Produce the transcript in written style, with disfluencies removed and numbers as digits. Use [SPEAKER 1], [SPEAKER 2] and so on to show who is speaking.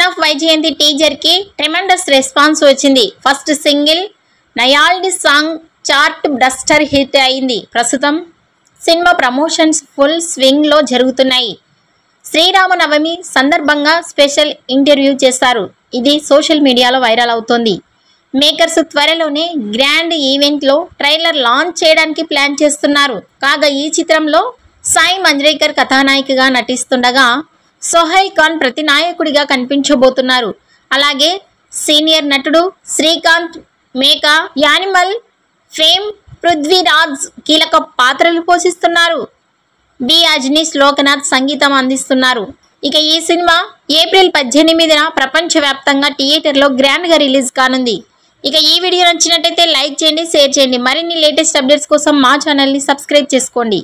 [SPEAKER 1] Sun of Vyjayanthi teaser కి tremendous response వచ్చింది. First single నయాల్డ్ సాంగ్ చార్ట్ బస్టర్ హిట్ అయింది. ప్రస్తుతం సినిమా ప్రమోషన్స్ ఫుల్ స్వింగ్ లో జరుగుతున్నాయి. శ్రీరామనవమి సందర్భంగా స్పెషల్ ఇంటర్వ్యూ చేశారు. ఇది సోషల్ మీడియాలో వైరల్ అవుతోంది. మేకర్స్ త్వరలోనే గ్రాండ్ ఈవెంట్ లో ట్రైలర్ లాంచ్ చేయడానికి ప్లాన్ చేస్తున్నారు. కాగా ఈ చిత్రంలో సాయి మంజ్రేకర్ కథానాయికగా నటిస్తుండగా సోహైల్ ఖాన్ ప్రతినాయకుడిగా కనిపించబోతున్నారు. అలాగే సీనియర్ నటుడు శ్రీకాంత్, మేకా, యానిమల్ ఫేమ్ పృథ్వీరాజ్ కీలక పాత్రలు పోషిస్తున్నారు. బి అజ్నీష్ లోకనాథ్ సంగీతం అందిస్తున్నారు. ఇక ఈ సినిమా ఏప్రిల్ 18న ప్రపంచవ్యాప్తంగా థియేటర్లో గ్రాండ్గా రిలీజ్ కానుంది. ఇక ఈ వీడియో నచ్చినట్టయితే లైక్ చేయండి, షేర్ చేయండి. మరిన్ని లేటెస్ట్ అప్డేట్స్ కోసం మా ఛానల్ని సబ్స్క్రైబ్ చేసుకోండి.